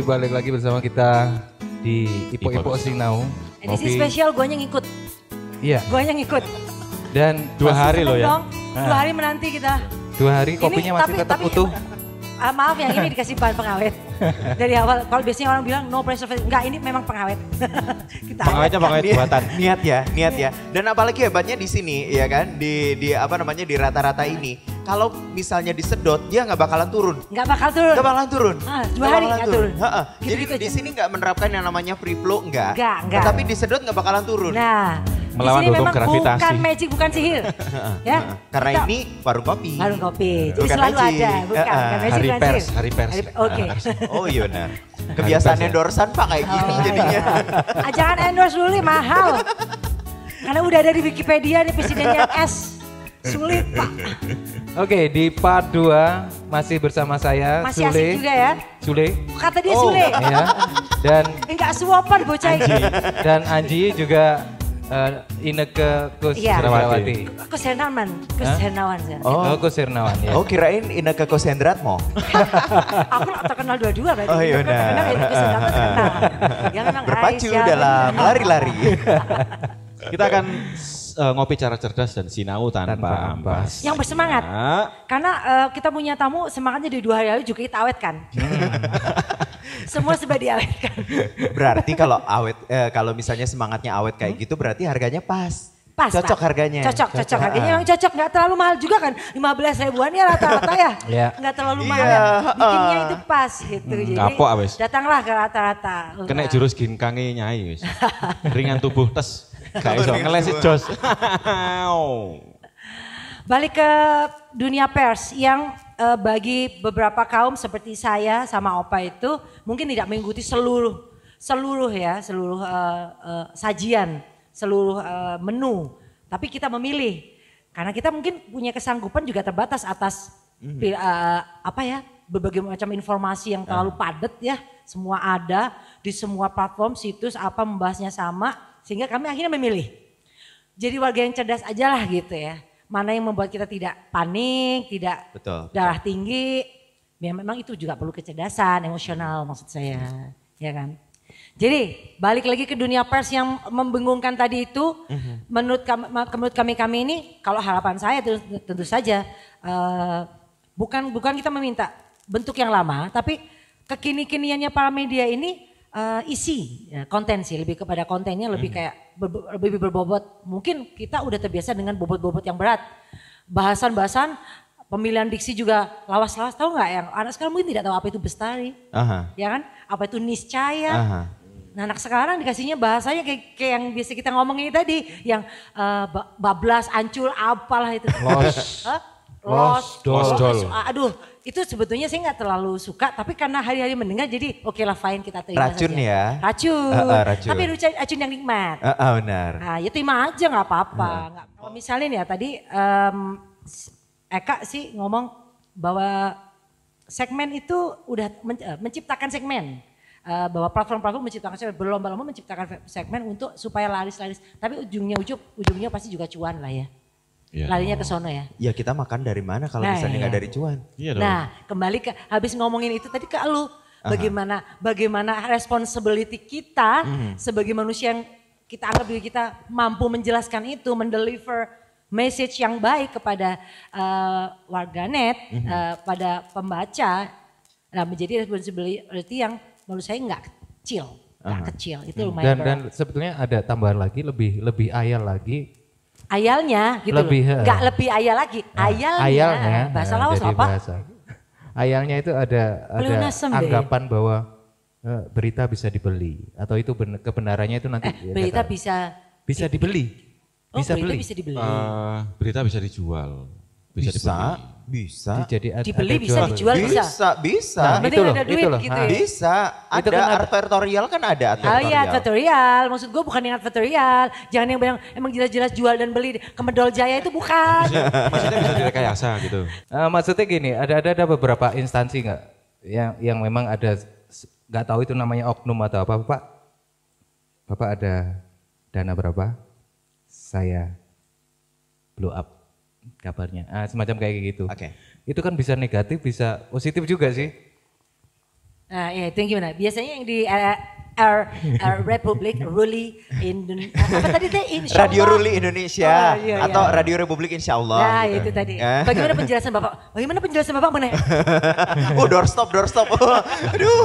balik lagi bersama kita di Ipo-Ipo Sinau. Edisi spesial guanya ngikut. Iya. Guanya ngikut. Dan 2 hari loh ya. 2 hari menanti kita. 2 hari kopinya masih tetap utuh. Maaf yang ini dikasih bahan pengawet. Dari awal, kalau biasanya orang bilang no preservative. Enggak, ini memang pengawet. Pengawetnya pengawet buatan. Niat ya. Dan apalagi hebatnya di sini ya kan, di apa namanya di rata-rata ini. Kalau misalnya disedot, dia nggak bakalan turun. Nggak bakal turun. 2 hari nggak turun. Jadi di sini nggak menerapkan yang namanya free flow, enggak. Tapi disedot nggak bakalan turun. Nah, melawan hukum gravitasi. Bukan magic, bukan sihir. Ya. Karena ini warung kopi. Warung kopi. Jadi Bukan selalu magic. ada, bukan magic, bukan sihir. Hari pers. Oke. Oh iya benar. Kebiasaan endorsean Pak kayak gini jadinya. Jangan endorse dulu nih, mahal. Karena udah ada di Wikipedia nih presidennya S. Sulit Pak. Oke, di part 2 masih bersama saya Masih Sule. asik juga ya. Sule. Kata dia Sule. Ya. Dan Enggak suapan bocah ini. dan Anji juga Ineke Kusherwati. Kushernawan saya. Oh, Kushernawan ya. Oh kirain Ineke Kosendratmo. Aku terkenal dua-dua berarti. Oh, iya benar. Terkenal ya Kushernawan terkenal. Ya memang Berpacu Aisyah. dalam lari-lari. Kita akan ngopi cara cerdas dan sinau tanpa ampas. Yang bersemangat. Karena kita punya tamu semangatnya di 2 hari lalu juga kita awetkan. Semua sudah diawetkan. Berarti kalau kalau misalnya semangatnya awet kayak gitu berarti harganya pas. Cocok Pak. harganya. Cocok harganya memang cocok, nggak terlalu mahal juga kan. 15 ribuan ya rata-rata ya. Nggak terlalu mahal ya. Bikinnya itu pas gitu. Jadi kapok abis. Datanglah ke rata-rata. Kena jurus ginkangnya nyai wis. Ringan tubuh tes. Gak iso ngelesit jos. Balik ke dunia pers yang bagi beberapa kaum seperti saya sama Opa itu mungkin tidak mengikuti seluruh sajian, seluruh menu. Tapi kita memilih karena kita mungkin punya kesanggupan juga terbatas atas berbagai macam informasi yang terlalu padat ya. Semua ada di semua platform, situs apa membahasnya sama sehingga kami akhirnya memilih. Jadi warga yang cerdas aja lah gitu ya. Mana yang membuat kita tidak panik, tidak darah tinggi. Ya memang itu juga perlu kecerdasan emosional maksud saya, ya kan. Jadi balik lagi ke dunia pers yang membingungkan tadi itu, menurut kami ini, kalau harapan saya tentu saja bukan kita meminta bentuk yang lama, tapi kekini-kiniannya para media ini isi ya, konten sih, lebih kepada kontennya lebih kayak lebih berbobot. Mungkin kita udah terbiasa dengan bobot-bobot yang berat, bahasan-bahasan. Pemilihan diksi juga lawas-lawas, tahu nggak yang anak sekarang mungkin tidak tahu apa itu bestari, ya kan? Apa itu niscaya? Nah anak sekarang dikasihnya bahasanya kayak yang biasa kita ngomongin tadi, yang bablas, ancur, apalah itu. Los. Aduh, itu sebetulnya saya nggak terlalu suka, tapi karena hari-hari mendengar jadi oke lah fine kita terima Racun saja. ya? Racun. Tapi racun yang nikmat. Benar. Nah ya terima aja nggak apa-apa. Kalau misalnya nih ya tadi Eka sih ngomong bahwa segmen itu udah menciptakan segmen. Bahwa platform-platform menciptakan segmen, berlomba-lomba menciptakan segmen untuk supaya laris-laris. Tapi ujungnya pasti juga cuan lah ya. Larinya ke sono ya. Ya kita makan dari mana kalau misalnya nggak dari cuan. Nah kembali ke habis ngomongin itu tadi ke lu. Bagaimana responsibility kita sebagai manusia yang kita anggap diri kita mampu menjelaskan itu, mendeliver message yang baik kepada warganet, pada pembaca, nah menjadi responsibility yang menurut saya nggak kecil, itu lumayan berat. Dan sebetulnya ada tambahan lagi, lebih ayal lagi. Ayalnya gitu nggak lebih ayal lagi, ayalnya. Bahasa Laos apa? Ayalnya itu ada anggapan bahwa berita bisa dibeli atau itu kebenarannya itu nanti. Berita bisa dibeli. Bisa berita beli. bisa dibeli. Berita bisa dijual. Bisa. Dibeli bisa dijual bisa. Bisa. Nah, itu ada duit gitu ya. Bisa. Ada kan advertorial kan ada advertorial. Oh iya advertorial. Maksud gue bukan yang advertorial. Jangan yang bilang emang jelas-jelas jual dan beli ke Medol Jaya itu bukan. Maksudnya bisa direkayasa gitu. Maksudnya gini, ada beberapa instansi nggak yang memang ada nggak tahu itu namanya oknum atau apa, Pak? Bapak ada dana berapa? Saya blow up kabarnya. Semacam kayak gitu. Oke. Itu kan bisa negatif, bisa positif juga sih. Nah, ya itu yang gimana? Biasanya yang di Republik Ruli Indonesia. Apa tadi teh? Radio Ruli Indonesia Oh, iya, atau iya. Radio Republik Insya Allah. Nah, gitu. itu tadi. Bagaimana penjelasan Bapak? Bagaimana penjelasan Bapak meneh? Oh, doorstop. Aduh,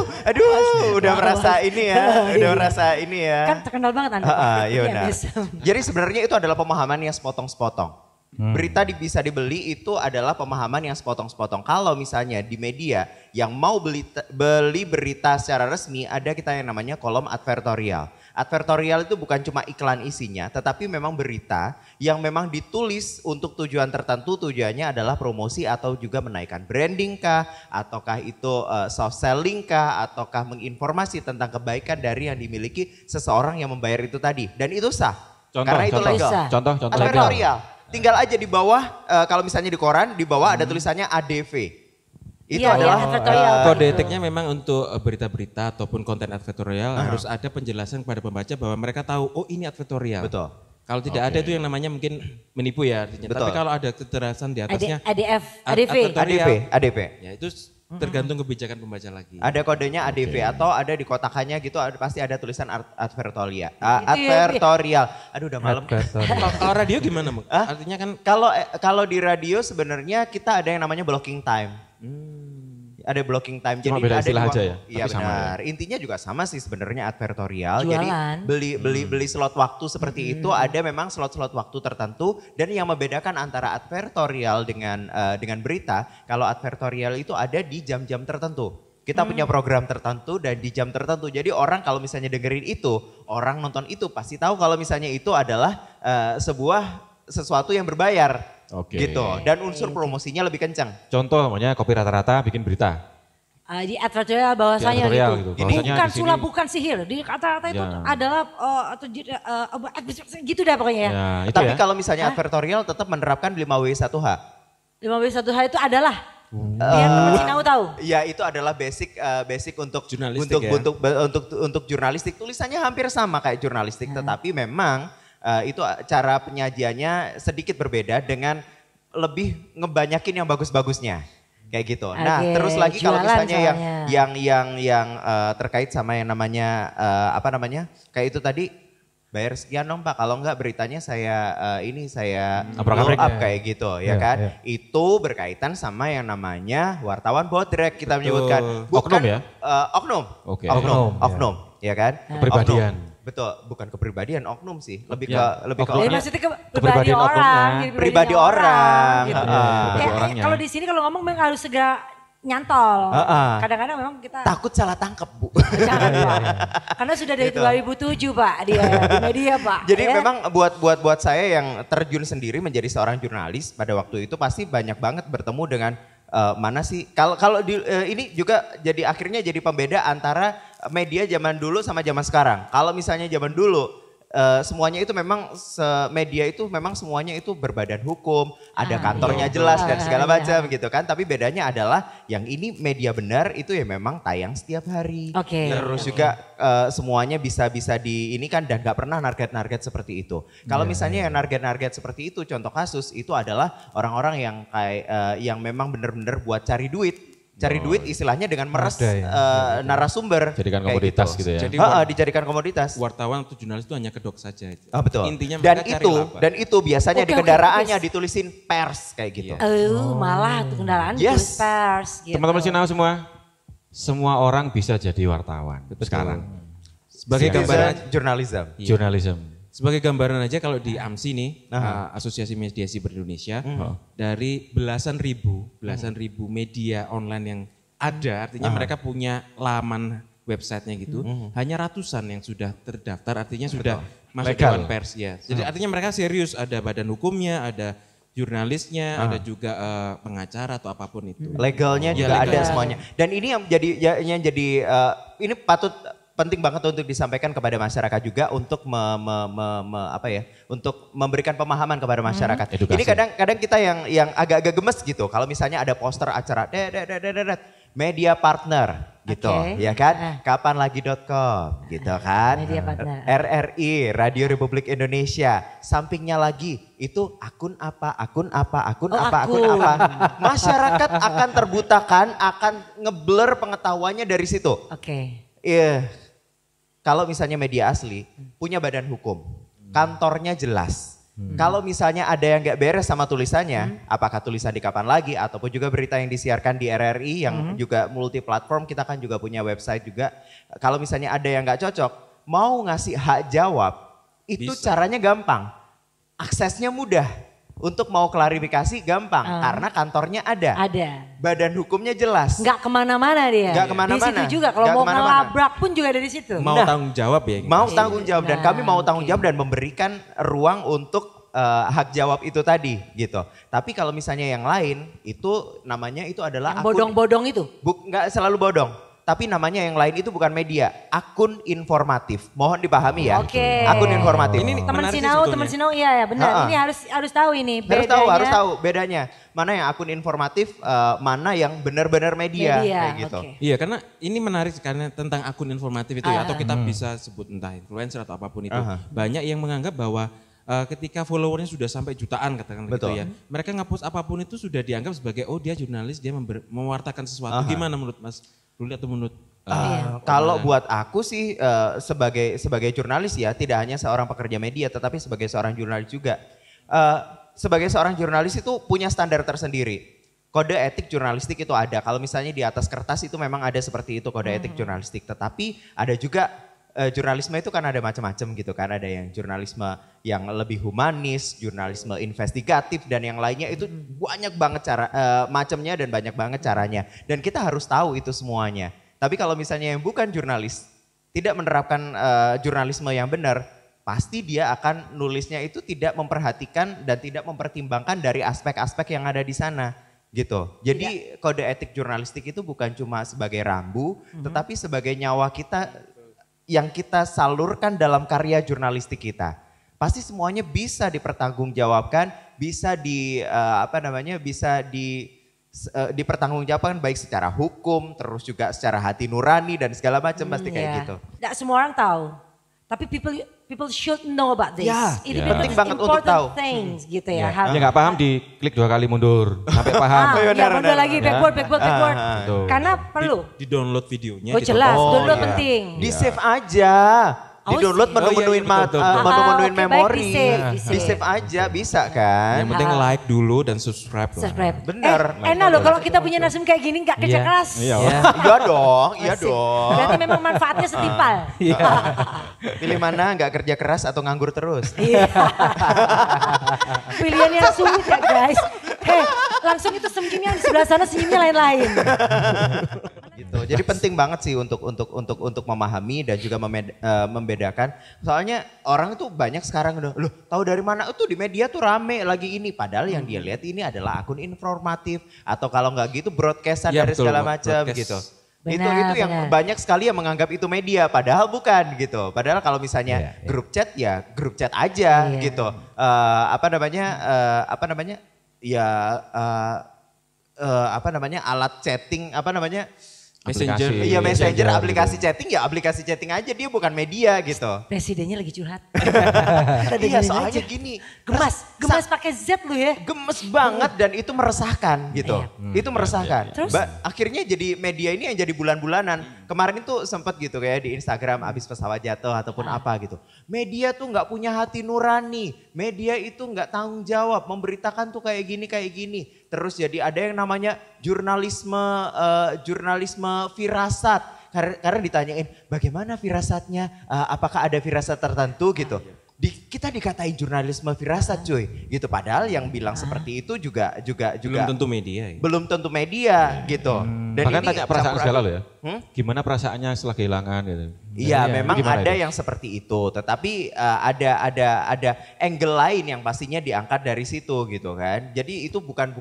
udah merasa ini ya, udah merasa ini ya. Kan terkenal banget Anda. Iya benar. biasa. Jadi sebenarnya itu adalah pemahaman yang sepotong-sepotong. Berita bisa dibeli itu adalah pemahaman yang sepotong-sepotong. Kalau misalnya di media yang mau beli berita secara resmi, ada kita yang namanya kolom advertorial. Advertorial itu bukan cuma iklan isinya, tetapi memang berita yang memang ditulis untuk tujuan tertentu. Tujuannya adalah promosi atau juga menaikkan branding kah, ataukah itu soft selling kah, ataukah menginformasi tentang kebaikan dari yang dimiliki seseorang yang membayar itu tadi. Dan itu sah, karena itu legal. Contoh. Advertorial. Tinggal aja di bawah, kalau misalnya di koran, di bawah ada tulisannya ADV. Itu Iya, adalah advertorial. Kode etiknya memang untuk berita-berita ataupun konten advertorial harus ada penjelasan kepada pembaca bahwa mereka tahu, oh ini advertorial. betul. Kalau tidak ada itu yang namanya mungkin menipu ya artinya. Betul. Tapi kalau ada kejelasan di atasnya ADV. advertorial, ADV. ya itu tergantung kebijakan pembaca lagi. Ada kodenya ADV atau ada di kotakannya gitu pasti ada tulisan advertorial. ya, Advertorial. Aduh udah malam. Kalau radio gimana, Bang? Artinya kan Kalau di radio sebenarnya kita ada yang namanya blocking time. Ada blocking time. Cuma Jadi beda ada istilah di aja ya, Iya tapi sama benar. Intinya juga sama sih sebenarnya advertorial. Jadi Jualan. beli slot waktu seperti itu ada memang slot-slot waktu tertentu dan yang membedakan antara advertorial dengan berita, kalau advertorial itu ada di jam-jam tertentu. Kita punya program tertentu dan di jam tertentu. Jadi orang kalau misalnya dengerin itu, orang nonton itu pasti tahu kalau misalnya itu adalah sesuatu yang berbayar. Oke. Gitu. Dan unsur promosinya lebih kencang. Contoh namanya kopi rata-rata bikin berita. Di advertorial bahwasanya Di advertorial gitu. gitu. Bahwasanya Bukan di sini- sulap, bukan sihir. Di kata-kata itu Ya. adalah gitu dah pokoknya ya. Ya, itu Tapi ya. kalau misalnya advertorial tetap menerapkan 5W1H. 5W1H itu adalah biar teman Sinau tahu. Ya itu adalah basic untuk Jurnalistik ya. untuk jurnalistik. Tulisannya hampir sama kayak jurnalistik, tetapi memang itu cara penyajiannya sedikit berbeda dengan lebih ngebanyakin yang bagus-bagusnya. Kayak gitu. Nah, Oke, terus lagi kalau jualan misalnya soalnya. yang terkait sama yang namanya kayak itu tadi bayar sekian dong Pak, kalau enggak beritanya saya blow Abrak-abrik up ya. kayak gitu ya Iya, kan. iya. Itu berkaitan sama yang namanya wartawan bodrek kita menyebutkan. Oknum ya? Oknum. Oke. Oknum, ya kan. Kepribadian. Oknum. Betul, bukan kepribadian, oknum sih. Lebih Ya, ke Jadi maksudnya pribadi kepribadian orang, oknumnya. jadi Pribadi orang. gitu. Pribadi orangnya. Kalau di sini kalau ngomong memang harus segera nyantol. Kadang-kadang memang kita takut salah tangkap, Bu. jangan Pak. Karena sudah dari 2007 Pak dia di media Pak. Jadi ya. memang buat saya yang terjun sendiri menjadi seorang jurnalis pada waktu itu pasti banyak banget bertemu dengan mana sih kalau ini juga jadi akhirnya jadi pembeda antara media zaman dulu sama zaman sekarang. Kalau misalnya zaman dulu semuanya itu memang media itu memang semuanya itu berbadan hukum, ada kantornya jelas dan segala macam gitu kan. Tapi bedanya adalah yang ini media benar itu ya memang tayang setiap hari. Oke. Terus juga semuanya bisa di ini kan dan gak pernah narget-narget seperti itu. Kalau misalnya yang narget-narget seperti itu contoh kasus itu adalah orang-orang yang kayak yang memang benar-benar buat cari duit. Cari duit istilahnya dengan meres Ada ya. narasumber. Jadikan kayak komoditas gitu ya. Jadi dijadikan komoditas. wartawan atau jurnalis itu hanya kedok saja. Betul. Intinya dan mereka cari itu laba. dan itu biasanya di Oke, kendaraannya yes. ditulisin pers kayak gitu. Malah tuh kendaraan Yes. tulis pers gitu. Teman-teman Sinau semua orang bisa jadi wartawan sekarang. Sebagai gambaran Jurnalism. Journalism. Sebagai gambaran aja kalau di AMSI nih, Asosiasi Mediasi Indonesia, dari belasan ribu media online yang ada, artinya mereka punya laman websitenya gitu, hanya ratusan yang sudah terdaftar, artinya sudah masuk Legal. Dewan Pers ya. Jadi artinya mereka serius, ada badan hukumnya, ada jurnalisnya, ada juga pengacara atau apapun itu. Legalnya Ya, juga legal. ada semuanya. Dan ini yang jadi ini penting banget untuk disampaikan kepada masyarakat juga untuk untuk memberikan pemahaman kepada masyarakat. Edukasi. Ini kadang kita yang agak-agak gemes gitu. Kalau misalnya ada poster acara media partner gitu, Oke. ya kan? Kapanlagi.com gitu kan? Media partner. RRI, Radio Republik Indonesia. Sampingnya lagi itu akun apa. Masyarakat akan terbutakan, akan ngeblur pengetahuannya dari situ. Oke. Iya. Kalau misalnya media asli punya badan hukum, kantornya jelas. Kalau misalnya ada yang nggak beres sama tulisannya, apakah tulisan di Kapan Lagi ataupun juga berita yang disiarkan di RRI yang juga multi platform, kita kan juga punya website juga. Kalau misalnya ada yang nggak cocok, mau ngasih hak jawab, itu caranya gampang, aksesnya mudah. Untuk mau klarifikasi gampang, karena kantornya ada. Ada. Badan hukumnya jelas. Nggak kemana-mana dia. Nggak kemana-mana. Di situ juga kalau Nggak mau kemana-mana. ngelabrak pun juga dari situ. Mau tanggung jawab ya. Gitu. Mau tanggung jawab dan Nah, kami mau tanggung jawab dan memberikan ruang untuk hak jawab itu tadi gitu. Tapi kalau misalnya yang lain itu namanya itu adalah Yang bodong-bodong itu. nggak selalu bodong. Tapi namanya yang lain itu bukan media, akun informatif. Mohon dipahami ya. Oke. Akun informatif. Ini Teman menarik sih Sinau, sebetulnya. teman Sinau, iya ya benar. Ha-ha. Ini harus tahu ini Harus tahu bedanya. Mana yang akun informatif, mana yang benar-benar media, Media, kayak gitu. oke. Iya karena ini menarik karena tentang akun informatif itu ya. Atau kita Hmm. bisa sebut entah influencer atau apapun itu. Aha. Banyak yang menganggap bahwa ketika followernya sudah sampai jutaan katakan begitu Betul. ya. Mereka nge-post apapun itu sudah dianggap sebagai dia jurnalis, dia mewartakan sesuatu. Aha. Gimana menurut Mas Ruli atau menurut Kalau buat aku sih sebagai jurnalis ya, tidak hanya seorang pekerja media tetapi sebagai seorang jurnalis juga. Sebagai seorang jurnalis itu punya standar tersendiri. Kode etik jurnalistik itu ada. Kalau misalnya di atas kertas itu memang ada seperti itu kode etik jurnalistik. Tetapi ada juga jurnalisme itu kan ada macam-macam gitu kan. Ada yang jurnalisme yang lebih humanis, jurnalisme investigatif dan yang lainnya itu banyak banget macamnya dan banyak banget caranya. Dan kita harus tahu itu semuanya. Tapi kalau misalnya yang bukan jurnalis, tidak menerapkan jurnalisme yang benar, pasti dia akan nulisnya itu tidak memperhatikan dan tidak mempertimbangkan dari aspek-aspek yang ada di sana. Gitu. Jadi kode etik jurnalistik itu bukan cuma sebagai rambu, tetapi sebagai nyawa kita yang kita salurkan dalam karya jurnalistik kita. Pasti semuanya bisa dipertanggungjawabkan, bisa dipertanggungjawabkan baik secara hukum, terus juga secara hati nurani dan segala macam pasti kayak Iya. gitu. Nggak semua orang tahu. Tapi people should know about this. Ya, Ini penting because banget untuk important tahu. things gitu Ya ya. nggak paham diklik 2 kali mundur sampai paham. Iya benar, mundur benar. lagi backward. Betul. Karena perlu. di download videonya? Oh di jelas, download. download iya. penting. Di save aja. Oh, Di-download sih. menu-menuin betul. menu-menuin Oke, baik, memori. di-save. Di-save aja bisa kan. Yang penting like dulu dan subscribe. lah. Subscribe. Bener. Enak loh kalau kita punya nasib kayak gini nggak kerja Iya. keras. Iya. Ya. Iya dong, iya Asik. dong. Berarti memang manfaatnya setimpal. Pilih mana nggak kerja keras atau nganggur terus. Iya. Pilihan yang sulit ya guys. Langsung itu senyumnya di sebelah sana senyumnya lain-lain. Gitu. Jadi penting banget sih untuk memahami dan juga membedakan. Soalnya orang itu banyak sekarang udah, loh tahu dari mana? Itu di media tuh rame lagi ini. Padahal yang dia lihat ini adalah akun informatif atau kalau nggak gitu broadcastan Ya, dari betul, segala macam broadcast. gitu. Benar, itu yang benar. banyak sekali yang menganggap itu media, padahal bukan gitu. Padahal kalau misalnya Iya, grup chat ya grup chat aja Iya. gitu. Alat chatting Messenger. Iya messenger, Messenger, aplikasi chatting ya aplikasi chatting aja, dia bukan media gitu. Presidennya lagi curhat. Kita Iya dengerin soalnya aja. gini, Gemas pakai Z lu ya. gemes banget dan itu meresahkan gitu. Itu meresahkan. Terus? Akhirnya jadi media ini yang jadi bulan-bulanan. Kemarin itu sempat gitu kayak di Instagram abis pesawat jatuh ataupun apa gitu. Media tuh nggak punya hati nurani. Media itu nggak tanggung jawab. Memberitakan tuh kayak gini. Terus jadi ada yang namanya jurnalisme firasat. Karena ditanyain bagaimana firasatnya, apakah ada firasat tertentu gitu. Kita dikatain jurnalisme firasat cuy gitu. Padahal yang bilang seperti itu juga Belum tentu media. Ya. belum tentu media gitu. Dan Bahkan ini tanya perasaan campur segala aduk. loh ya. Gimana perasaannya setelah kehilangan gitu. Iya, memang gimana ada itu? yang seperti itu, tetapi ada angle lain yang pastinya diangkat dari situ gitu kan. Jadi itu bukan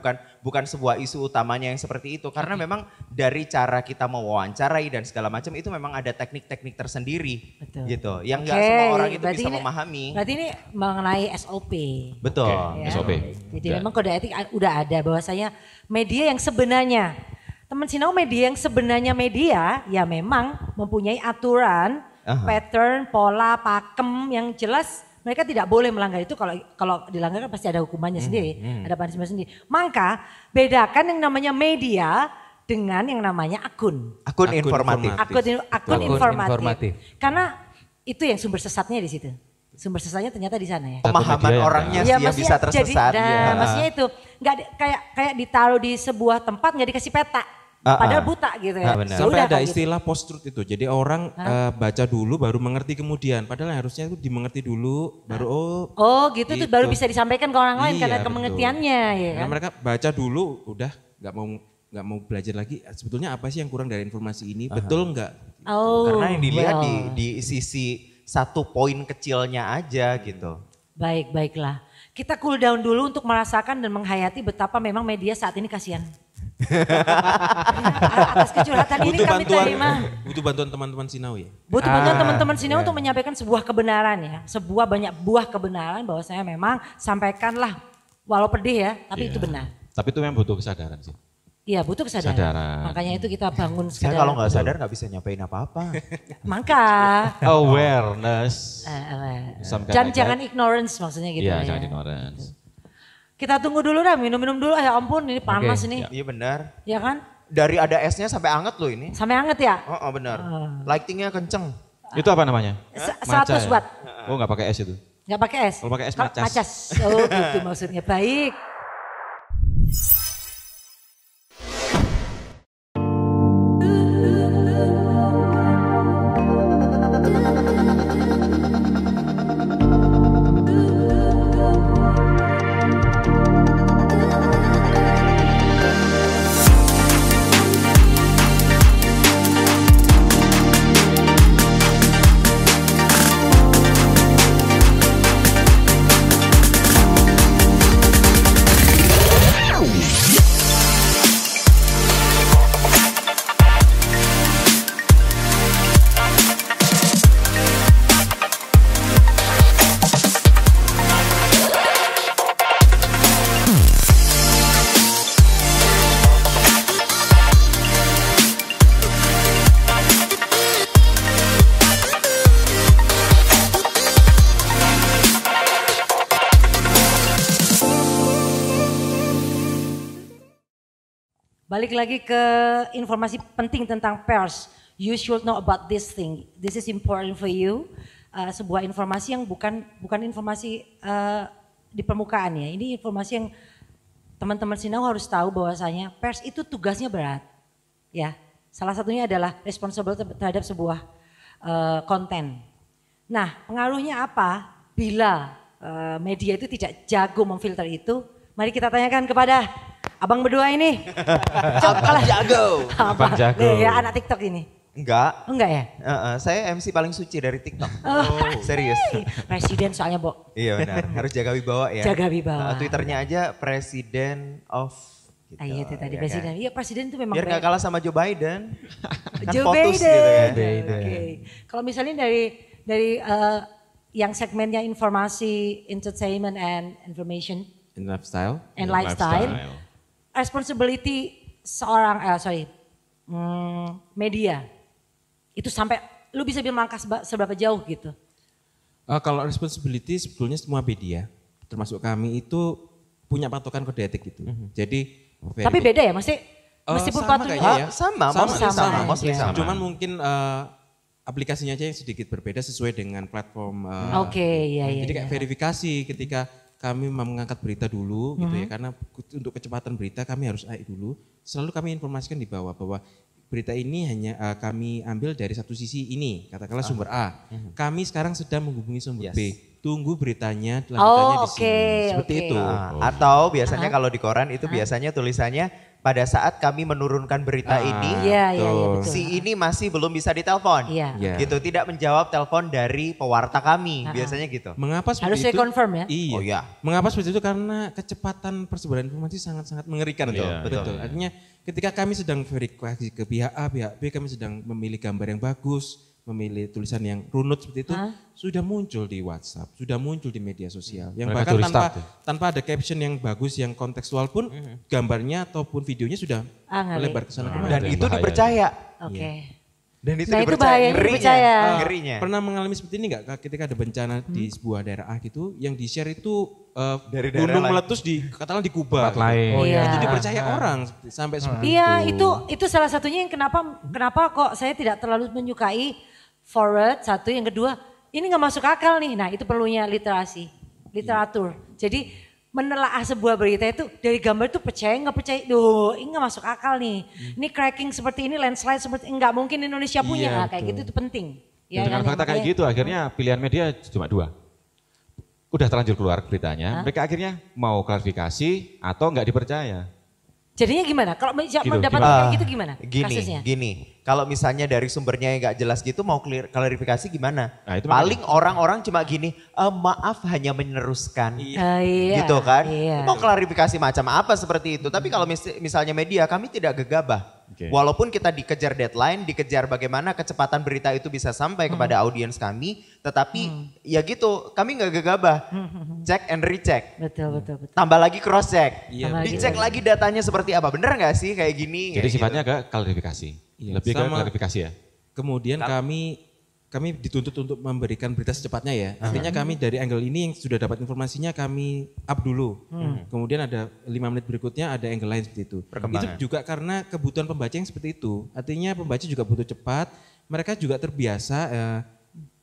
sebuah isu utamanya yang seperti itu karena memang dari cara kita mewawancarai dan segala macam itu memang ada teknik-teknik tersendiri Betul. gitu. Yang nggak Oke, semua orang itu berarti bisa ini- memahami. Berarti ini mengenai SOP. Betul. Oke. Ya. SOP. Jadi Ya. memang kode etik udah ada bahwasanya media yang sebenarnya teman Sinau media yang sebenarnya media ya memang mempunyai aturan, pattern, pola, pakem yang jelas mereka tidak boleh melanggar itu. Kalau dilanggar kan pasti ada hukumannya sendiri, ada punishment sendiri. Maka bedakan yang namanya media dengan yang namanya akun. Akun informatif. Akun informatif. Karena itu yang sumber sesatnya di situ. Sumber sesatnya ternyata di sana ya. Pemahaman orangnya sih yang bisa tersesat. Maksudnya itu nggak kayak ditaruh di sebuah tempat nggak dikasih peta. Padahal buta gitu ya. Sampai ada istilah post-truth itu. Jadi orang baca dulu baru mengerti kemudian. Padahal harusnya itu dimengerti dulu baru gitu tuh baru bisa disampaikan ke orang lain karena pengertiannya ya kan. Karena mereka baca dulu udah nggak mau belajar lagi. Sebetulnya apa sih yang kurang dari informasi ini? Betul nggak? Karena yang dilihat di sisi satu poin kecilnya aja gitu. Baiklah. Kita cool down dulu untuk merasakan dan menghayati betapa memang media saat ini kasihan. Atas kecurhatan ini kami terima. Butuh bantuan teman-teman Sinau ya? Butuh bantuan teman-teman Sinau untuk menyampaikan sebuah kebenaran ya. Banyak buah kebenaran bahwa saya memang sampaikanlah walau pedih ya, tapi itu benar. Tapi itu memang butuh kesadaran sih. Iya butuh kesadaran. Makanya itu kita bangun kesadaran. Saya kalau nggak sadar nggak bisa nyampein apa-apa. Maka. Awareness. Dan jangan ignorance maksudnya gitu ya. Iya jangan ignorance. Kita tunggu dulu dah, minum dulu. Ya ampun ini panas ini. Iya benar. Ya kan? Dari ada esnya sampai anget loh ini. Sampai anget ya? Oh benar. Lightingnya kenceng. Itu apa namanya? 100 watt. Oh nggak pakai es itu? Nggak pakai es? Kalau pakai es macas. Oh gitu maksudnya, baik. Balik lagi ke informasi penting tentang pers. You should know about this thing. This is important for you. Sebuah informasi yang bukan informasi di permukaan ya. Ini informasi yang teman-teman Sinau harus tahu bahwasanya pers itu tugasnya berat. Ya, salah satunya adalah responsible terhadap sebuah konten. Nah, pengaruhnya apa bila media itu tidak jago memfilter itu? Mari kita tanyakan kepada abang berdua ini. Abang jago. Abang jago. Ya anak TikTok ini. Enggak. Enggak ya? Saya MC paling suci dari TikTok. Serius. Presiden soalnya, Bo. Iya benar, harus jaga wibawa ya. Jaga wibawa. Twitternya aja President of gitu. Iya itu tadi ya presiden. Kan? Iya presiden itu memang. Biar gak kalah sama Joe Biden. Kan Joe POTUS Biden. gitu kan. Okay. Kalau misalnya dari yang segmennya informasi, entertainment and information. And lifestyle. And lifestyle. Responsibility seorang, media. Itu sampai, lu bisa bilang langkah seberapa jauh gitu? Kalau responsibility sebetulnya semua media, termasuk kami itu punya patokan kode etik gitu. Jadi. Tapi beda ya, meskipun patoknya ya. Sama. Cuman mungkin aplikasinya aja yang sedikit berbeda sesuai dengan platform. Iya. Jadi kayak verifikasi ketika kami mengangkat berita dulu gitu ya, karena untuk kecepatan berita kami harus naik dulu. Selalu kami informasikan di bawah bahwa berita ini hanya kami ambil dari satu sisi ini, katakanlah sumber A. Kami sekarang sedang menghubungi sumber B. Tunggu beritanya, lanjutannya di sini. Seperti itu. Atau biasanya kalau di koran itu biasanya tulisannya pada saat kami menurunkan berita ini, betul. si ini masih belum bisa ditelepon. Gitu, tidak menjawab telepon dari pewarta kami, biasanya gitu. Mengapa seperti harus itu? saya confirm ya? Iya. Oh iya. Mengapa seperti itu? Karena kecepatan persebaran informasi sangat-sangat mengerikan. Betul. Artinya ketika kami sedang verifikasi ke pihak A, pihak B, kami sedang memilih gambar yang bagus, memilih tulisan yang runut seperti itu sudah muncul di WhatsApp, sudah muncul di media sosial. Yang Mereka bahkan curi tanpa start, ya? tanpa ada caption yang bagus, yang kontekstual pun gambarnya ataupun videonya sudah ngeri. melebar ke sana kemari. Dan itu dipercaya. Oke. Dan itu Nah, itu dipercaya. bahayanya Ngerinya. dipercaya. Ngerinya. Pernah mengalami seperti ini nggak ketika ada bencana di sebuah daerah A gitu, yang di share itu Dari daerah gunung lain. meletus di katakanlah di Kuba. Tempat lain. Oh, iya. Itu dipercaya orang sampai seperti Iya, itu. itu salah satunya yang kenapa kok saya tidak terlalu menyukai forward, satu, yang kedua, ini nggak masuk akal nih. Nah, itu perlunya literasi, literatur. Jadi menelaah sebuah berita itu dari gambar itu percaya nggak percaya, ini nggak masuk akal nih. Ini cracking seperti ini, landslide seperti nggak mungkin Indonesia punya. Iya, Nah, kayak gitu itu penting. Ya, Dengan kan? fakta kayak Makanya- gitu akhirnya pilihan media cuma 2. Udah terlanjur keluar beritanya, mereka akhirnya mau klarifikasi atau nggak dipercaya. Jadinya gimana? Kalau Gitu, mendapat gimana? kayak gitu gimana kasusnya? Gini. Kalau misalnya dari sumbernya yang nggak jelas gitu mau klarifikasi gimana? Nah, itu Paling orang-orang cuma gini, maaf hanya meneruskan. Iya, Gitu kan? iya. Mau klarifikasi macam apa seperti itu. Tapi kalau misalnya media kami tidak gegabah. Oke. Walaupun kita dikejar deadline, dikejar bagaimana kecepatan berita itu bisa sampai kepada audiens kami. Tetapi ya gitu, kami nggak gegabah. Check and recheck. Betul. Tambah lagi cross check. Iya, Tambah Dicek lagi datanya seperti apa. Bener nggak sih kayak gini? Jadi Kayak sifatnya ke klarifikasi. Iya, Lebih ke sama- klarifikasi ya. Kemudian kami dituntut untuk memberikan berita secepatnya ya. Artinya kami dari angle ini yang sudah dapat informasinya kami up dulu. Kemudian ada 5 menit berikutnya ada angle lain seperti itu. Perkembangan. Itu juga karena kebutuhan pembaca yang seperti itu. Artinya pembaca juga butuh cepat. Mereka juga terbiasa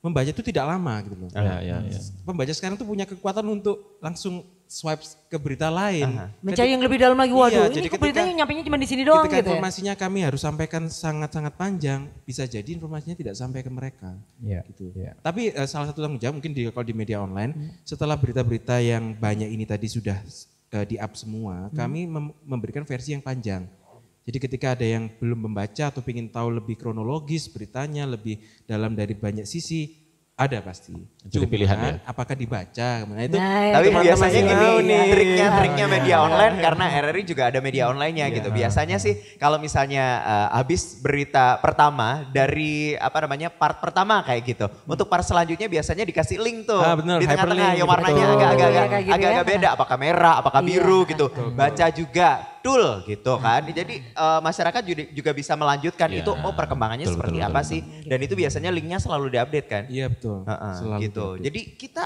membaca itu tidak lama gitu loh. Ya. Pembaca sekarang tuh punya kekuatan untuk langsung swipe ke berita lain. Mencari yang lebih dalam lagi. Waduh, Iya, ini jadi kok beritanya nyampainya cuma di sini doang ketika gitu ya. informasinya kami harus sampaikan sangat-sangat panjang, bisa jadi informasinya tidak sampai ke mereka. Iya. Gitu. Iya. Tapi salah satu tanggung jawab mungkin kalau di media online, setelah berita-berita yang banyak ini tadi sudah di-up semua, kami memberikan versi yang panjang. Jadi ketika ada yang belum membaca atau ingin tahu lebih kronologis beritanya, lebih dalam dari banyak sisi, ada pasti. Jadi pilihan ya. Apakah dibaca? Nah, itu Nah, Tapi teman-teman biasanya masih gini, tahu nih. triknya media online karena RRI juga ada media online-nya gitu. Biasanya sih kalau misalnya habis berita pertama dari part pertama kayak gitu. Untuk part selanjutnya biasanya dikasih link tuh. Bener, Di tengah-tengah hyperlink, yang warnanya betul. agak-agak Kayak gitu ya. beda, apakah merah, apakah Iya, biru gitu. Baca juga betul gitu kan. Jadi masyarakat juga bisa melanjutkan Iya. itu perkembangannya Betul, seperti betul, apa betul, sih. Dan itu biasanya linknya selalu diupdate kan. iya betul. Selalu Gitu. diupdate. Jadi kita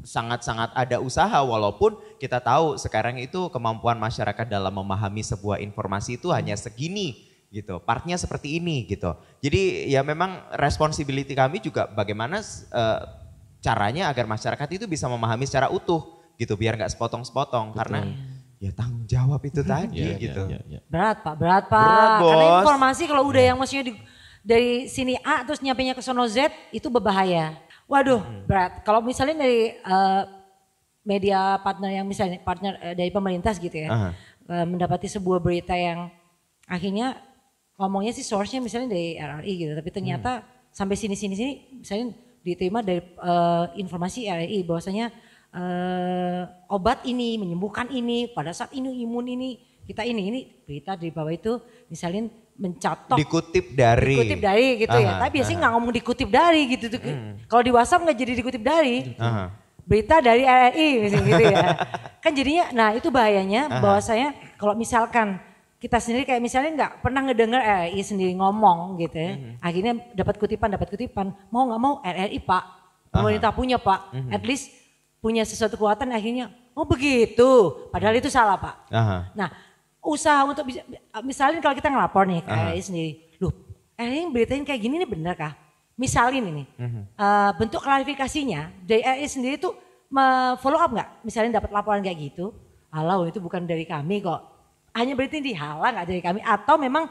sangat-sangat ada usaha walaupun kita tahu sekarang itu kemampuan masyarakat dalam memahami sebuah informasi itu hanya segini gitu. Partnya seperti ini gitu. Jadi ya memang responsibility kami juga bagaimana caranya agar masyarakat itu bisa memahami secara utuh gitu biar nggak sepotong-sepotong karena ya tanggung jawab itu tadi Iya, gitu. iya. Berat Pak, berat Pak. Berat, Karena Bos. informasi kalau udah yang maksudnya dari sini A terus nyampainya ke sono Z itu berbahaya. Waduh berat. Kalau misalnya dari media partner yang misalnya partner dari pemerintah gitu ya. Mendapati sebuah berita yang akhirnya ngomongnya sih source-nya misalnya dari RRI gitu. Tapi ternyata sampai sini misalnya diterima dari informasi RRI bahwasanya obat ini menyembuhkan ini pada saat ini imun ini kita ini berita di bawah itu misalnya mencatok Dikutip dari gitu ya. Tapi biasanya nggak ngomong dikutip dari gitu tuh. Kalau di WhatsApp nggak jadi dikutip dari. Berita dari RRI misalnya gitu ya. Kan jadinya nah itu bahayanya bahwa saya kalau misalkan kita sendiri kayak misalnya nggak pernah ngedenger RRI sendiri ngomong gitu ya. Akhirnya dapat kutipan. Mau nggak mau RRI Pak. Pemerintah punya Pak. At least punya sesuatu kekuatan akhirnya oh begitu. Padahal itu salah Pak. Nah usaha untuk bisa, misalnya kalau kita ngelapor nih ke RRI sendiri. Loh RRI beritain kayak gini nih bener kah? Misalin ini bentuk klarifikasinya dari RRI sendiri tuh follow up nggak? Misalnya dapat laporan kayak gitu. Halo itu bukan dari kami kok. Hanya berarti dihalang nggak dari kami atau memang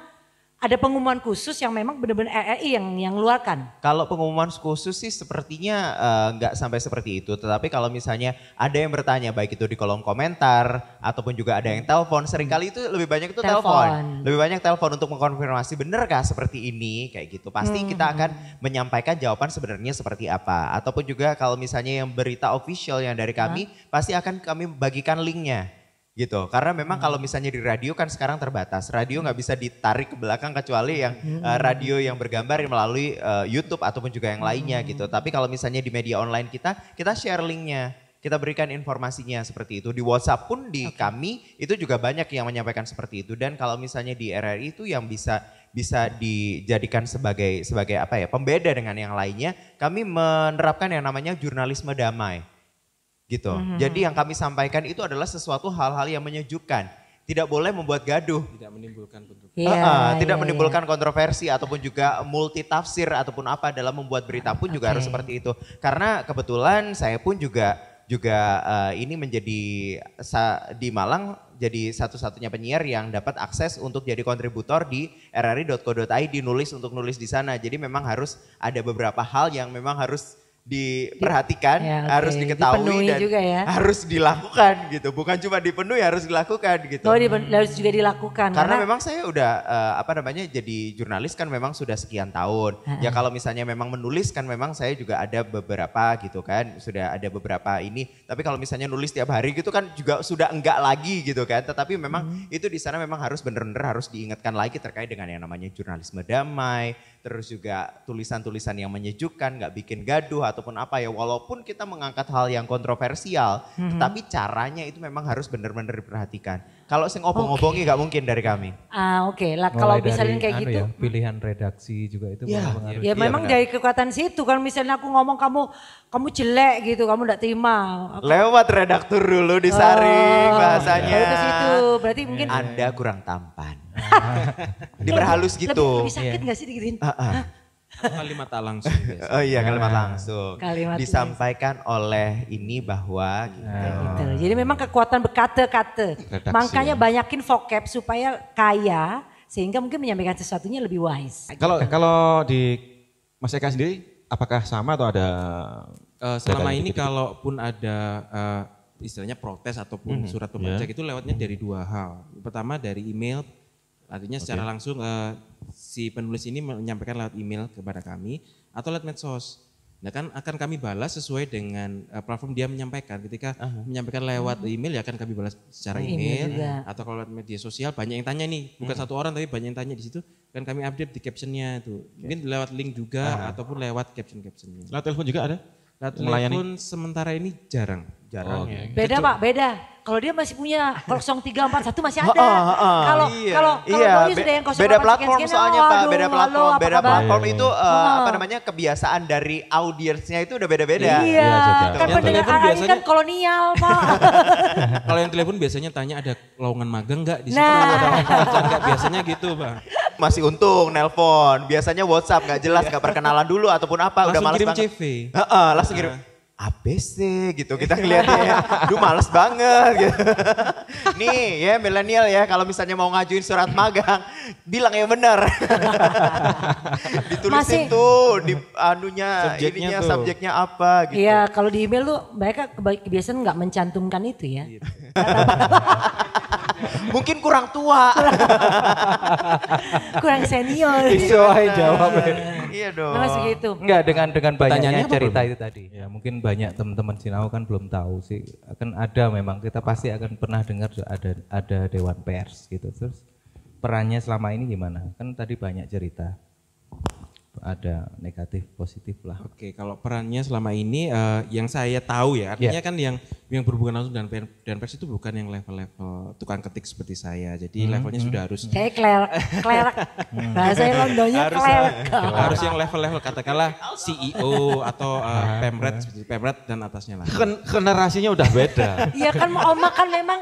ada pengumuman khusus yang memang benar-benar RRI yang ngeluarkan? Kalau pengumuman khusus sih sepertinya nggak sampai seperti itu. Tetapi kalau misalnya ada yang bertanya baik itu di kolom komentar ataupun juga ada yang telepon. Seringkali itu lebih banyak itu telepon. Lebih banyak telepon untuk mengkonfirmasi benarkah seperti ini kayak gitu. Pasti kita akan menyampaikan jawaban sebenarnya seperti apa. Ataupun juga kalau misalnya yang berita official yang dari kami pasti akan kami bagikan linknya. gitu. Karena memang kalau misalnya di radio kan sekarang terbatas. Radio nggak bisa ditarik ke belakang kecuali yang radio yang bergambar melalui YouTube ataupun juga yang lainnya gitu. Tapi kalau misalnya di media online kita share linknya. Kita berikan informasinya seperti itu. Di WhatsApp pun di kami itu juga banyak yang menyampaikan seperti itu. Dan kalau misalnya di RRI itu yang bisa dijadikan sebagai apa ya, pembeda dengan yang lainnya, kami menerapkan yang namanya jurnalisme damai. Gitu. Jadi yang kami sampaikan itu adalah sesuatu hal-hal yang menyejukkan. Tidak boleh membuat gaduh. Tidak menimbulkan kontroversi. Tidak menimbulkan kontroversi ataupun juga multi tafsir ataupun apa dalam membuat berita pun juga harus seperti itu. Karena kebetulan saya pun juga ini menjadi di Malang jadi satu-satunya penyiar yang dapat akses untuk jadi kontributor di rri.co.id, nulis di sana. Jadi memang harus ada beberapa hal yang memang harus diperhatikan, harus diketahui dan juga ya. harus dilakukan gitu. Bukan cuma dipenuhi, harus dilakukan gitu. Harus juga dilakukan. Karena memang saya udah jadi jurnalis kan memang sudah sekian tahun. Ya kalau misalnya memang menulis kan memang saya juga ada beberapa gitu kan. Sudah ada beberapa ini. Tapi kalau misalnya nulis tiap hari gitu kan juga sudah enggak lagi gitu kan. Tetapi memang itu di sana memang harus benar-benar harus diingatkan lagi terkait dengan yang namanya jurnalisme damai. Terus juga tulisan-tulisan yang menyejukkan, nggak bikin gaduh ataupun apa ya. Walaupun kita mengangkat hal yang kontroversial, tetapi caranya itu memang harus benar-benar diperhatikan. Kalau sing obong-obongi nggak mungkin dari kami. Lah kalau misalnya kayak gitu. Ya, pilihan redaksi juga itu mempengaruhi. Ya memang dari kekuatan situ. Kalau misalnya aku ngomong kamu jelek gitu, kamu nggak terima. Lewat redaktur dulu disaring bahasanya. Baru ke situ, berarti mungkin. Anda kurang tampan. Diperhalus gitu. Lebih sakit gak sih digituin? Kalimat tak langsung. Oh iya, kalimat langsung. Kalimat disampaikan oleh ini bahwa gitu. Gitu. Jadi memang kekuatan berkata-kata. Makanya banyakin vocab supaya kaya sehingga mungkin menyampaikan sesuatunya lebih wise. Kalau di Mas Eka sendiri apakah sama atau ada selama ini kalaupun ada istilahnya protes ataupun surat pembajak itu lewatnya dari dua hal. Pertama dari email, artinya secara langsung si penulis ini menyampaikan lewat email kepada kami atau lewat medsos. Nah kan akan kami balas sesuai dengan platform dia menyampaikan. Ketika menyampaikan lewat email ya akan kami balas secara email atau kalau lewat media sosial banyak yang tanya nih, bukan satu orang tapi banyak yang tanya di situ kan kami update di captionnya itu. Mungkin lewat link juga ataupun lewat captionnya. Lewat telepon juga ada? Lewat telepon sementara ini jarang. Beda Pak, beda. Kalau dia masih punya 0341 masih ada. Kalau Doni sudah yang 08 beda platform sekian-sekian, soalnya Pak, beda platform. halo, Beda apa kabar? platform itu kebiasaan dari audiensnya itu udah beda-beda. Iya, kan Yang pendengar telepon ini biasanya- kan kolonial Pak. Kalau yang telepon biasanya tanya ada lowongan magang nggak di situ? Nah. Ada pekerjaan nggak? Biasanya gitu Pak. Masih untung nelpon, biasanya WhatsApp nggak jelas, nggak perkenalan dulu ataupun apa, udah Langsung malas kirim banget. CV. Langsung kirim. ABC gitu kita ngeliatnya, duh males banget gitu. Nih ya milenial ya kalau misalnya mau ngajuin surat magang, bilang yang benar. Ditulisin tuh di subjeknya apa gitu. Iya, kalau di email tuh mereka kebiasaan nggak mencantumkan itu ya. Mungkin kurang tua. Kurang senior. Sesuai jawab. Iya dong. Nah, segitu. Enggak dengan banyaknya Pertanyaannya apa, cerita itu tadi. Ya mungkin banyak teman-teman Sinau kan belum tahu sih. Akan ada memang kita pasti akan pernah dengar ada dewan pers gitu. Terus perannya selama ini gimana? Kan tadi banyak cerita. Ada negatif positif lah. Oke, kalau perannya selama ini yang saya tahu ya, artinya kan yang berhubungan langsung dengan pers itu bukan yang level-level tukang ketik seperti saya. Jadi levelnya sudah harus Saya klerek. Bahasa Londonnya klerek. harus yang level-level katakanlah CEO atau Pemret dan atasnya lah. Generasinya udah beda. Iya kan Oma kan memang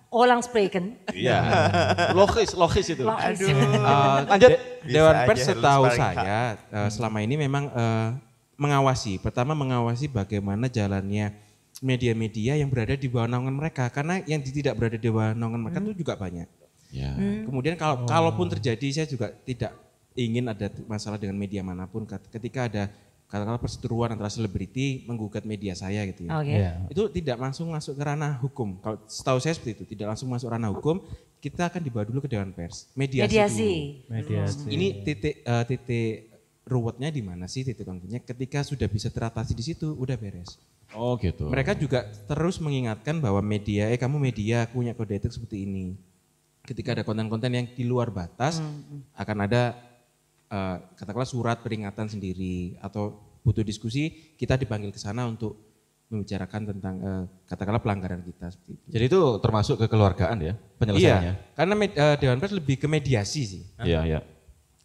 orang spreken. Iya. Logis itu. Lanjut. Dewan Bisa Pers aja, setahu lu sparring saya selama ini memang mengawasi. Pertama mengawasi bagaimana jalannya media-media yang berada di bawah naungan mereka. Karena yang tidak berada di bawah naungan mereka itu juga banyak. Ya. Kemudian kalaupun terjadi saya juga tidak ingin ada masalah dengan media manapun. Ketika ada katakanlah perseteruan antara selebriti menggugat media saya gitu ya. Oke. Itu tidak langsung masuk ke ranah hukum. Kalau setahu saya seperti itu, tidak langsung masuk ranah hukum, kita akan dibawa dulu ke Dewan Pers. Mediasi. Ini titik ruwetnya di mana sih, titik konfliknya? Ketika sudah bisa teratasi di situ, udah beres. Oh gitu. Mereka juga terus mengingatkan bahwa media, kamu media punya kode etik seperti ini. Ketika ada konten-konten yang di luar batas, akan ada katakanlah surat peringatan sendiri atau butuh diskusi, kita dipanggil ke sana untuk membicarakan tentang katakanlah pelanggaran kita seperti itu. Jadi itu termasuk kekeluargaan ya penyelesaiannya? Iya, karena Dewan Pers lebih ke mediasi sih. Iya, iya.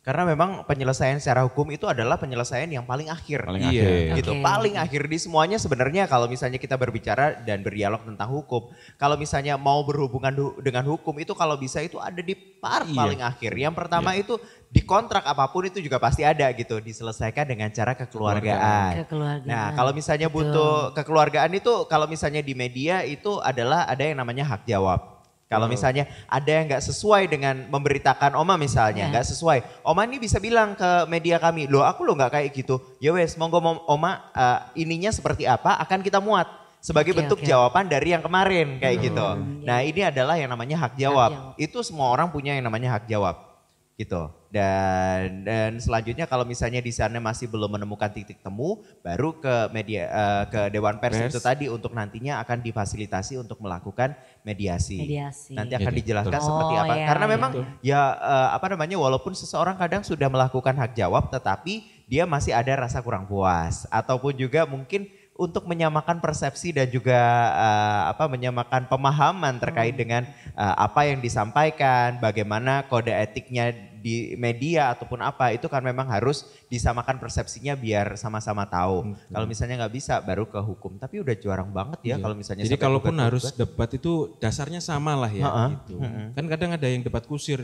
Karena memang penyelesaian secara hukum itu adalah penyelesaian yang paling akhir. Paling Iya. akhir. Gitu, Oke. paling akhir di semuanya sebenarnya kalau misalnya kita berbicara dan berdialog tentang hukum, kalau misalnya mau berhubungan dengan hukum itu kalau bisa itu ada di part Iya. paling akhir. Yang pertama itu di kontrak apapun itu juga pasti ada gitu, diselesaikan dengan cara kekeluargaan. Kekeluargaan. Nah, kalau misalnya Betul. butuh kekeluargaan itu kalau misalnya di media itu adalah ada yang namanya hak jawab. Kalau misalnya ada yang nggak sesuai dengan memberitakan Oma misalnya, nggak sesuai. Oma ini bisa bilang ke media kami, loh aku lo nggak kayak gitu. Ya wes, monggo Oma ininya seperti apa akan kita muat. Sebagai Oke, bentuk oke. jawaban dari yang kemarin kayak gitu. Nah ini adalah yang namanya hak jawab. jawab. Itu semua orang punya yang namanya hak jawab gitu. Dan selanjutnya kalau misalnya di sana masih belum menemukan titik temu, baru ke media ke Dewan Pers itu tadi untuk nantinya akan difasilitasi untuk melakukan mediasi. Mediasi. Nanti akan Jadi, dijelaskan betul. seperti Oh, apa. iya, Karena iya. memang ya apa namanya walaupun seseorang kadang sudah melakukan hak jawab tetapi dia masih ada rasa kurang puas ataupun juga mungkin untuk menyamakan persepsi dan juga menyamakan pemahaman terkait dengan apa yang disampaikan, bagaimana kode etiknya di media ataupun apa itu kan memang harus disamakan persepsinya biar sama-sama tahu. Kalau misalnya nggak bisa baru ke hukum. Tapi udah jarang banget ya kalau misalnya. Jadi sampai kalaupun gugat-gugat. harus debat itu dasarnya sama lah ya gitu. Kan kadang ada yang debat kusir,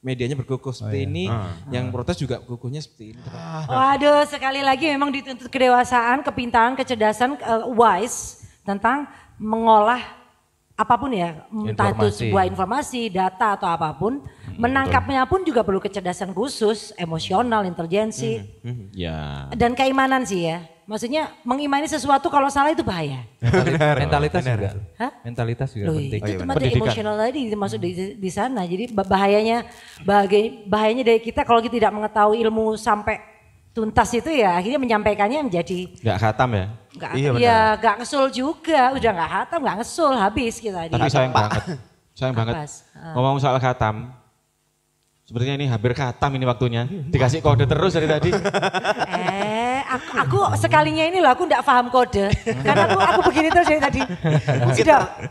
medianya berkukuh seperti ini, yang protes juga kukuhnya seperti ini. Waduh, sekali lagi memang dituntut kedewasaan, kepintaran, kecerdasan, wise tentang mengolah apapun ya, entah itu Informasi. sebuah informasi, data atau apapun, menangkapnya pun juga perlu kecerdasan khusus, emosional, intelijensi, Ya. dan keimanan sih ya. Maksudnya mengimani sesuatu kalau salah itu bahaya. Mentalitas juga. Hah? Mentalitas juga Loh, penting. itu materi emosional tadi masuk di sana. Jadi bahayanya dari kita kalau kita tidak mengetahui ilmu sampai tuntas itu ya akhirnya menyampaikannya menjadi Nggak khatam ya? nggak Iya, benar. ya nggak ngesul juga, udah nggak hatam, nggak ngesul, habis kita. Tapi sayang banget. Sayang banget. Pas. Ngomong soal khatam. Sepertinya ini hampir khatam ini waktunya. Dikasih kode terus dari tadi. Aku sekalinya ini loh aku nggak paham kode, karena aku begini terus dari tadi.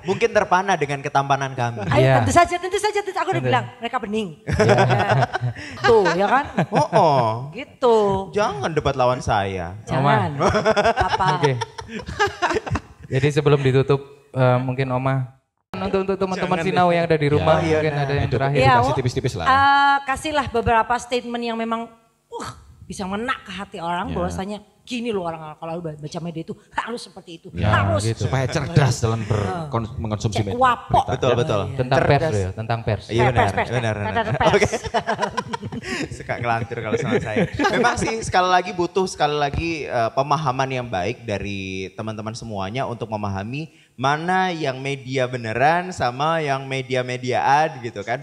Mungkin terpana dengan ketampanan kami. Ayo, Iya. tentu saja, aku udah bilang mereka bening. Tuh ya kan, Oh, gitu. jangan debat lawan saya. Jangan. Apa? Oke. Jadi sebelum ditutup mungkin Oma untuk teman-teman Sinau yang ada di rumah Ya, mungkin ada yang terakhir. Iya, Edukasi Wo. tipis-tipis lah. Kasihlah beberapa statement yang memang bisa menak ke hati orang Ya. bahwasanya gini loh orang kalau baca media itu harus seperti itu. Ya, harus. gitu. Supaya cerdas dalam mengkonsumsi Cek media. wapok. Betul, betul. Tentang pers ya, tentang pers. Iya benar, Pers. benar. Pers. Oke. Suka ngelantur kalau sama saya. Memang sih sekali lagi pemahaman yang baik dari teman-teman semuanya untuk memahami mana yang media beneran sama yang media-mediaan gitu kan.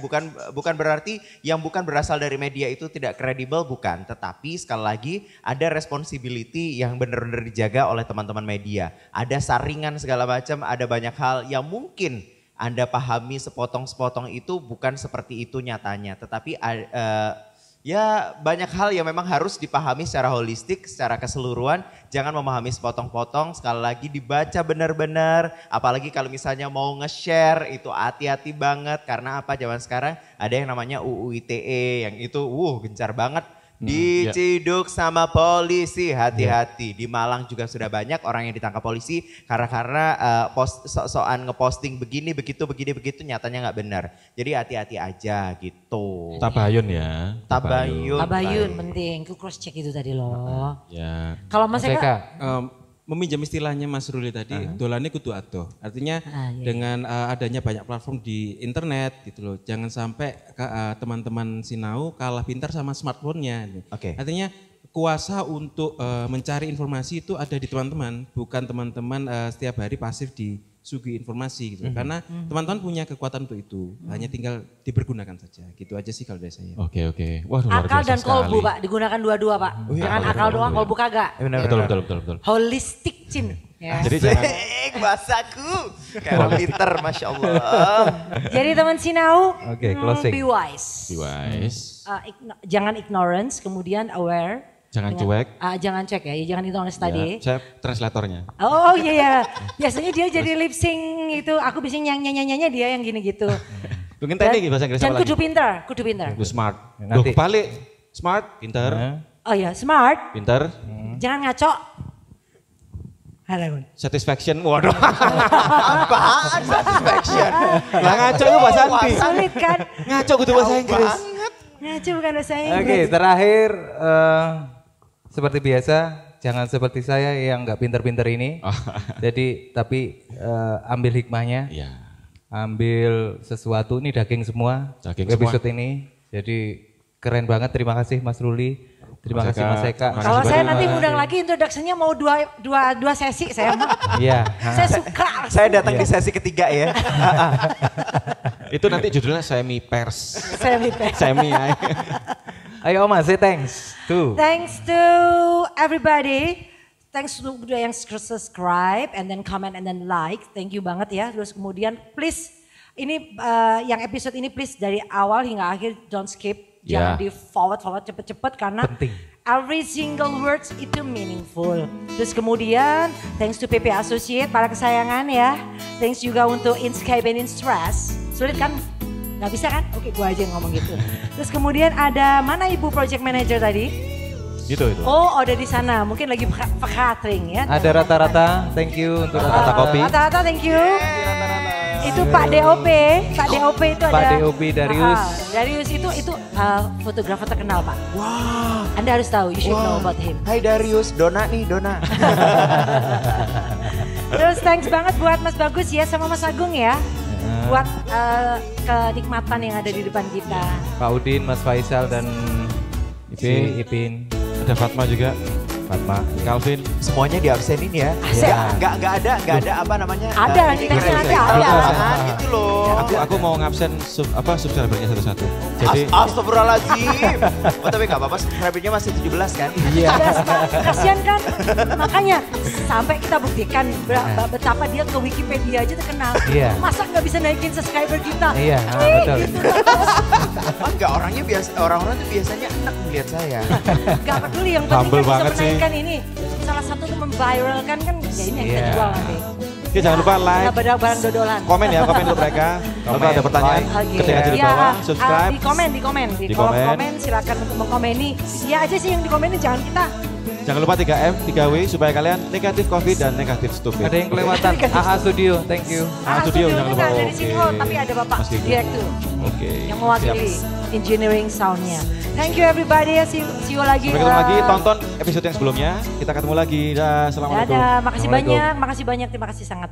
Bukan berarti yang bukan berasal dari media itu tidak kredibel, bukan. Tetapi sekali lagi ada responsibility yang benar-benar dijaga oleh teman-teman media. Ada saringan segala macam, ada banyak hal yang mungkin Anda pahami sepotong-sepotong itu bukan seperti itu nyatanya. Tetapi ya banyak hal yang memang harus dipahami secara holistik, secara keseluruhan. Jangan memahami sepotong-potong, sekali lagi dibaca benar-benar. Apalagi kalau misalnya mau nge-share itu hati-hati banget. Karena apa zaman sekarang ada yang namanya UU ITE yang itu gencar banget. Diciduk sama polisi, hati-hati. Di Malang juga sudah banyak orang yang ditangkap polisi karena sok-sokan ngeposting begini, begitu, nyatanya nggak benar. Jadi hati-hati aja gitu. Tabayun ya. Tabayun penting, ku cross check itu tadi loh. Ya. Kalau Mas Mas Eka, Eka, Meminjam istilahnya Mas Ruli tadi, dolane kudu adoh. Artinya iya. dengan adanya banyak platform di internet gitu loh, jangan sampai teman-teman Sinau kalah pintar sama smartphone-nya. Oke. Artinya kuasa untuk mencari informasi itu ada di teman-teman, bukan teman-teman setiap hari pasif disuguhi informasi gitu. Karena teman-teman punya kekuatan untuk itu, hanya tinggal dipergunakan saja. Gitu aja sih kalau dari saya. Oke. Wah luar akal biasa dan kolbu sekali. Pak, digunakan dua-dua Pak. Jangan akal doang, kolbu kagak. Benar, Betul. Holistic Cin. Ya. Jadi jangan Asik, bahasaku. Kayak orang pinter, Masya Allah. Jadi teman Sinau, Oke, closing. be wise. be wise, Jangan ignorance, kemudian aware. jangan cuek. Jangan cek ya, jangan ignorance tadi. Ya, saya translatornya. Oh iya ya, biasanya dia jadi lip sync itu, aku bisa nyanyi dia yang gini gitu. Mungkin tadi bahasa Inggris Dan apa kudu lagi? pinter, kudu pinter. Kudu smart. Nanti. Loh, balik. Smart, pinter, Oh iya, smart, pinter, jangan ngaco. Halo. satisfaction. Waduh. Apaan satisfaction? Lah ngaco itu bahasa Inggris. Sulit kan? Ngaco kudu bahasa Inggris. Ngaco bukan bahasa Oke, Inggris. terakhir seperti biasa, jangan seperti saya yang nggak pinter-pinter ini. Jadi, tapi ambil hikmahnya, Iya. ambil sesuatu. Ini daging semua. Daging episode ini. Jadi keren banget. Terima kasih Mas Ruli. Terima Mas kasih Eka. Mas Eka. Makasih Kalau saya banyak. nanti undang lagi introduction-nya mau dua sesi saya mah. Iya. Saya suka. Saya datang di sesi ketiga ya. Itu nanti judulnya semi pers. Saya prepare. Semi ya. Ayo Oma, say thanks. Tuh. Thanks to everybody. Thanks to yang subscribe and then comment and then like. Thank you banget ya. Terus kemudian please ini yang episode ini please dari awal hingga akhir don't skip. Jangan Ya. di forward cepet-cepet karena Penting. every single words itu meaningful. Terus kemudian thanks to PP Associate para kesayangan ya. Thanks juga untuk Inscape and Instress. Sulit kan? Gak bisa kan? Oke gua aja yang ngomong gitu. Terus kemudian ada mana Ibu Project Manager tadi? Gitu itu. Oh ada di sana, mungkin lagi catering ya. Ada rata-rata, thank you untuk rata-rata kopi. Rata-rata thank you. Itu Pak DOP, Pak DOP itu Pak ada. DOP Darius. Darius itu fotografer terkenal Pak. Wah. Anda harus tahu, you should know about him. Hai Darius, Dona nih, Dona. Terus thanks banget buat Mas Bagus ya sama Mas Agung ya. Buat kenikmatan yang ada di depan kita. Pak Udin, Mas Faisal dan Ipin. Ipin. Ada Fatma juga. Fatma. Calvin. Semuanya diabsenin ya. Absen. Nggak ada apa namanya. Ada, ini teksnya nanti keren. ada. Tangan gitu loh. Aku mau ngabsen subscribernya satu-satu. Jadi Astagfirullahaladzim. Oh tapi nggak apa-apa, subscribernya masih 17 kan? Iya. Kasian kan? Makanya sampai kita buktikan betapa dia ke Wikipedia aja terkenal. Iya. Masa nggak bisa naikin subscriber kita? Iya, betul. Gitu. Oh enggak, orang-orang tuh biasanya enak melihat saya. Gak peduli yang penting Humble kan bisa banget sih. menaikkan ini. Salah satu untuk memviralkan kan ya ini yang kita Iya. jual nanti. Oke, jangan lupa like, Kita barang dodolan. komen ya, komen untuk mereka. Kalau ada pertanyaan, Oke. ketik aja di Ya, bawah, subscribe. di komen. Di Di kolom komen. komen silakan untuk mengkomeni. Dia aja sih yang dikomenin, jangan kita. Jangan lupa 3M, 3W supaya kalian negatif COVID dan negatif stupid. Ada yang kelewatan. AA Studio, thank you. Studio, jangan lupa. Nggak ada di sini, Oke. tapi ada Bapak Mas Diko. Direktur Oke. yang mewakili engineering soundnya. Thank you everybody, see you lagi. Sampai ketemu lagi, tonton episode yang sebelumnya. Kita ketemu lagi. Dah, assalamualaikum. Dadah, makasih Assalamualaikum. banyak, terima kasih sangat.